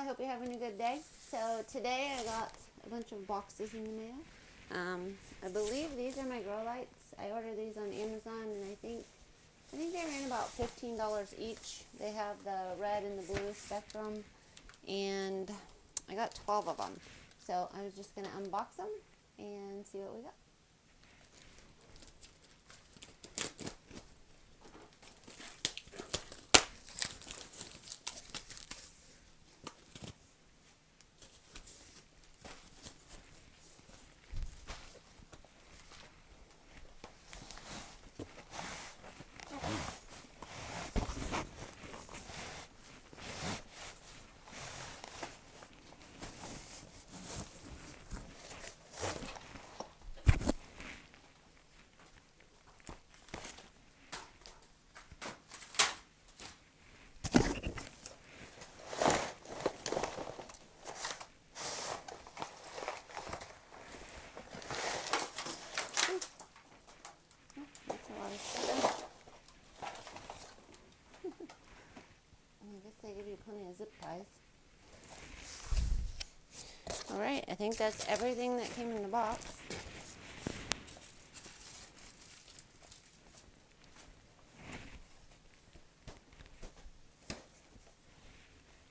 hope you're having a good day. So today I got a bunch of boxes in the mail. I believe these are my grow lights. I ordered these on Amazon, and I think they ran about $15 each. They have the red and the blue spectrum, and I got 12 of them. So I was just gonna unbox them and see what we got. That's a lot of stuff. I guess they give you plenty of zip ties. Alright, I think that's everything that came in the box.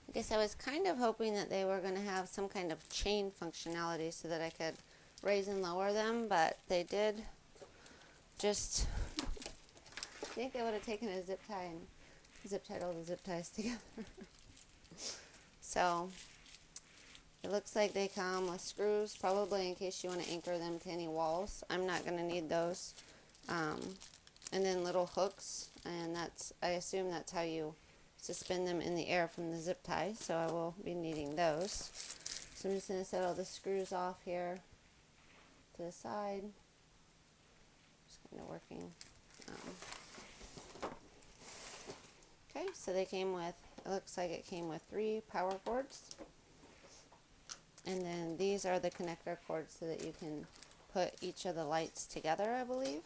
I guess I was kind of hoping that they were going to have some kind of chain functionality so that I could raise and lower them, but they did just, I think I would have taken a zip tie and zip tied all the zip ties together. So it looks like they come with screws, probably in case you want to anchor them to any walls. I'm not going to need those. And then little hooks, and I assume that's how you suspend them in the air from the zip tie, so I will be needing those. So I'm just going to set all the screws off here to the side. Just kind of working. Okay, so they came with, it looks like it came with 3 power cords. And then these are the connector cords so that you can put each of the lights together, I believe.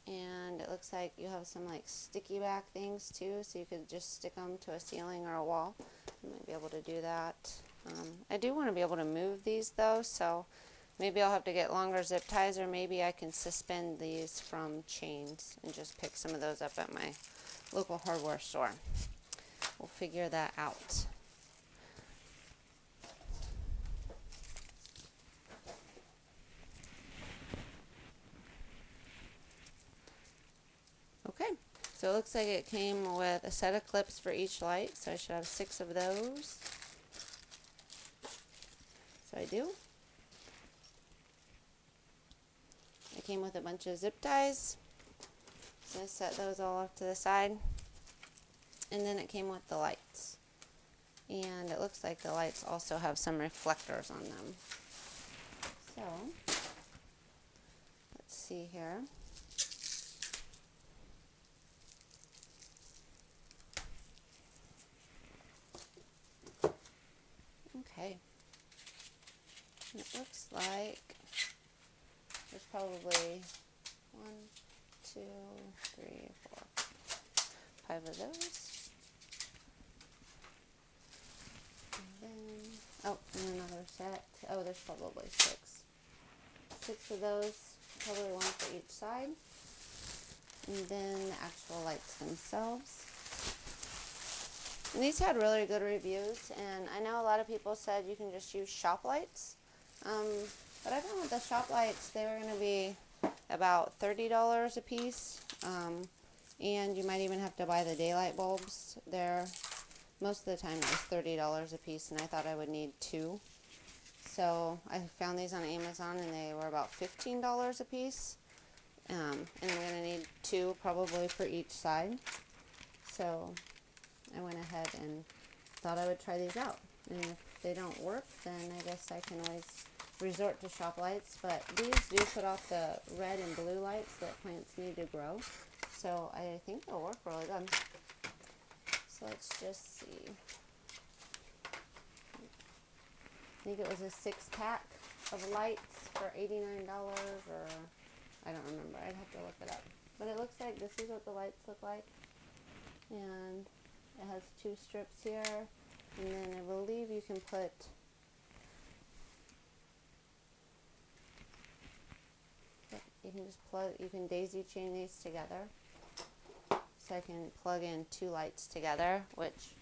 And it looks like you have some like sticky back things too, so you could just stick them to a ceiling or a wall. You might be able to do that. I do want to be able to move these though, so maybe I'll have to get longer zip ties, or maybe I can suspend these from chains and just pick some of those up at my local hardware store. We'll figure that out. Okay, so it looks like it came with a set of clips for each light, so I should have 6 of those. So I do. It came with a bunch of zip ties, so I set those all off to the side. And then it came with the lights. And it looks like the lights also have some reflectors on them. So, let's see here. Okay. And it looks like there's probably 1, 2, 3, 4, 5 of those. And then, oh, and another set. Oh, there's probably 6. 6 of those, probably 1 for each side. And then the actual lights themselves. And these had really good reviews, and I know a lot of people said you can just use shop lights. But I found with the shop lights, they were going to be about $30 a piece. And you might even have to buy the daylight bulbs there. Most of the time it was $30 a piece, and I thought I would need 2. So I found these on Amazon, and they were about $15 a piece. And I'm going to need 2 probably for each side. So I went ahead and thought I would try these out. And if they don't work, then I guess I can always resort to shop lights. But these do put off the red and blue lights that plants need to grow. So I think they'll work really good. So let's just see. I think it was a 6-pack of lights for $89, or I don't remember. I'd have to look it up. But it looks like this is what the lights look like. And it has 2 strips here. And then I believe you can put you can just plug, you can daisy chain these together. So I can plug in 2 lights together, which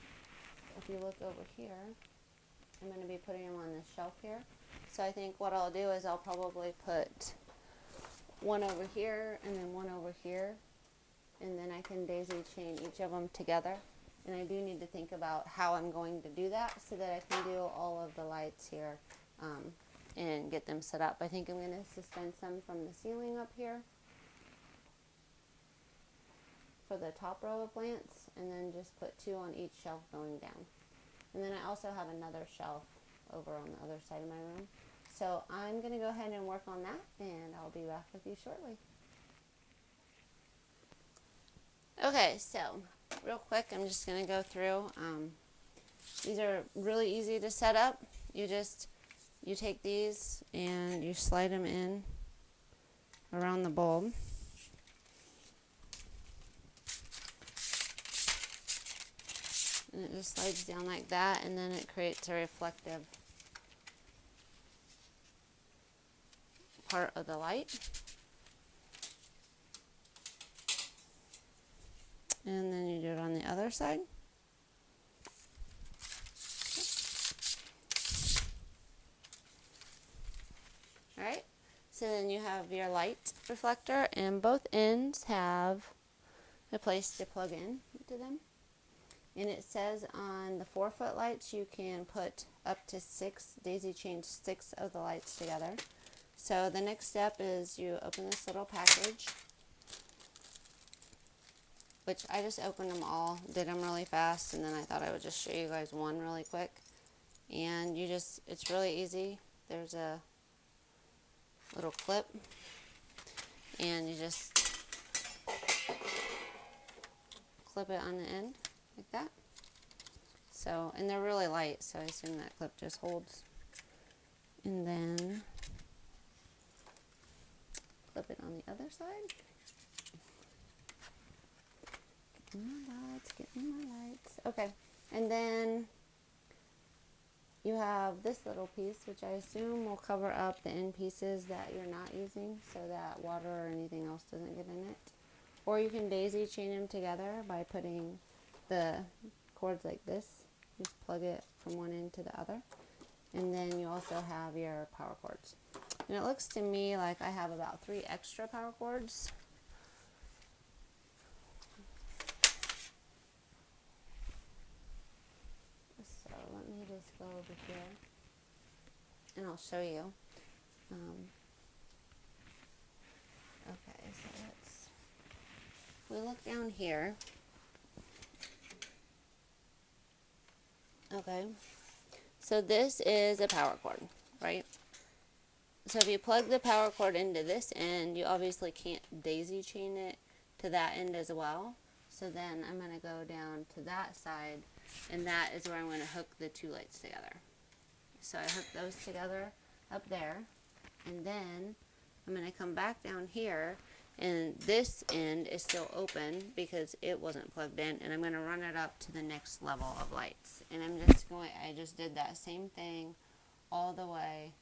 if you look over here, I'm going to be putting them on this shelf here. So I think what I'll do is I'll probably put one over here and then one over here, and then I can daisy chain each of them together. And I do need to think about how I'm going to do that so that I can do all of the lights here and get them set up. I think I'm going to suspend some from the ceiling up here for the top row of lamps, and then just put 2 on each shelf going down. And then I also have another shelf over on the other side of my room. So I'm going to go ahead and work on that, and I'll be back with you shortly. Okay, so real quick, I'm just going to go through. These are really easy to set up. You take these and you slide them in around the bulb. And it just slides down like that, and then it creates a reflective part of the light. And then you do it on the other side. Alright, so then you have your light reflector, and both ends have a place to plug in to them. And it says on the 4-foot lights you can put up to 6, daisy chain 6 of the lights together. So the next step is you open this little package, which I just opened them all, did them really fast, and then I thought I would just show you guys one really quick. And it's really easy. There's a little clip, and you just clip it on the end like that. So, and they're really light, so I assume that clip just holds. And then clip it on the other side. Get me my lights. Okay, and then you have this little piece, which I assume will cover up the end pieces that you're not using so that water or anything else doesn't get in it. Or you can daisy chain them together by putting the cords like this. Just plug it from one end to the other. And then you also have your power cords. And it looks to me like I have about 3 extra power cords. So let me just go over here and I'll show you. Okay, so we look down here. Okay, so this is a power cord, right? So if you plug the power cord into this end, you obviously can't daisy chain it to that end as well. So then I'm going to go down to that side, and that is where I'm going to hook the 2 lights together. So I hook those together up there, and then I'm going to come back down here, and this end is still open because it wasn't plugged in, and I'm going to run it up to the next level of lights. And I just did that same thing all the way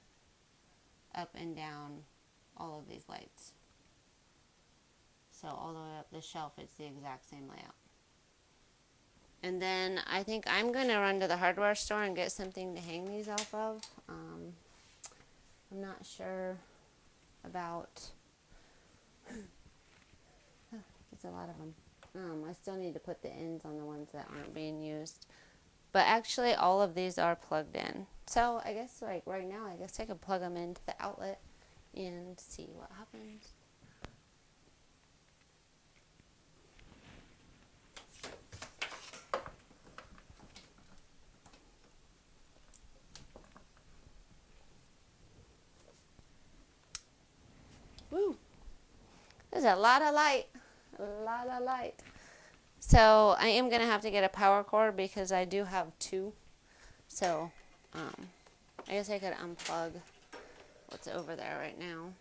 up and down all of these lights. So all the way up the shelf, it's the exact same layout. And then I think I'm going to run to the hardware store and get something to hang these off of. I'm not sure about... It's a lot of them. I still need to put the ends on the ones that aren't being used. But actually all of these are plugged in. So I guess like right now, I guess I could plug them into the outlet and see what happens. Woo! There's a lot of light. A lot of light. So I am going to have to get a power cord because I do have 2. So I guess I could unplug what's over there right now.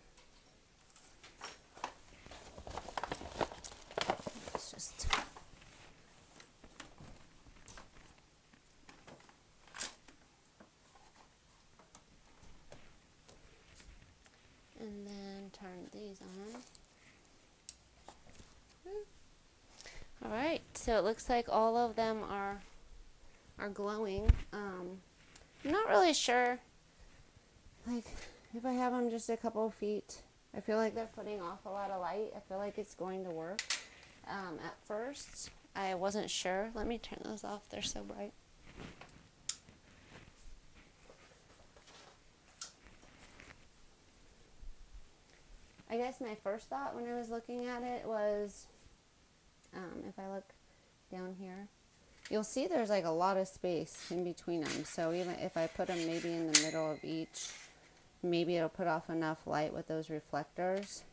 So it looks like all of them are glowing. I'm not really sure, like, if I have them just a couple feet. I feel like they're putting off a lot of light. I feel like it's going to work. At first, I wasn't sure. Let me turn those off. They're so bright. I guess my first thought when I was looking at it was, if I look down here, you'll see there's like a lot of space in between them. So even if I put them maybe in the middle of each, maybe it'll put off enough light with those reflectors.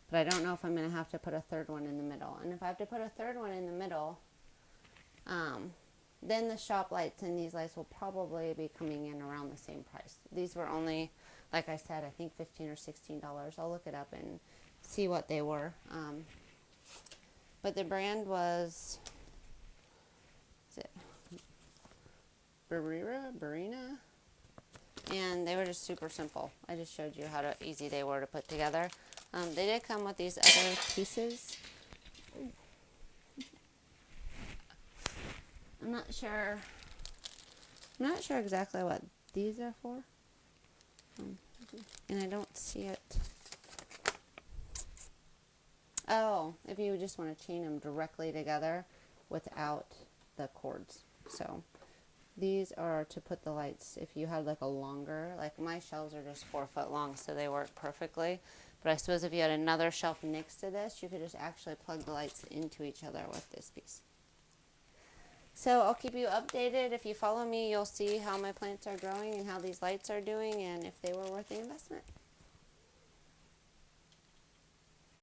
But I don't know if I'm going to have to put a third one in the middle. And if I have to put a third one in the middle, then the shop lights and these lights will probably be coming in around the same price. These were only, like I said, I think $15 or $16. I'll look it up and see what they were. But the brand was, is it Barrina? And they were just super simple. I just showed you how easy they were to put together. They did come with these other pieces. I'm not sure exactly what these are for. And I don't see it. Oh, if you just want to chain them directly together without the cords. So these are to put the lights, if you had like a longer, like my shelves are just 4 foot long, so they work perfectly. But I suppose if you had another shelf next to this, you could just actually plug the lights into each other with this piece. So I'll keep you updated. If you follow me, you'll see how my plants are growing and how these lights are doing and if they were worth the investment.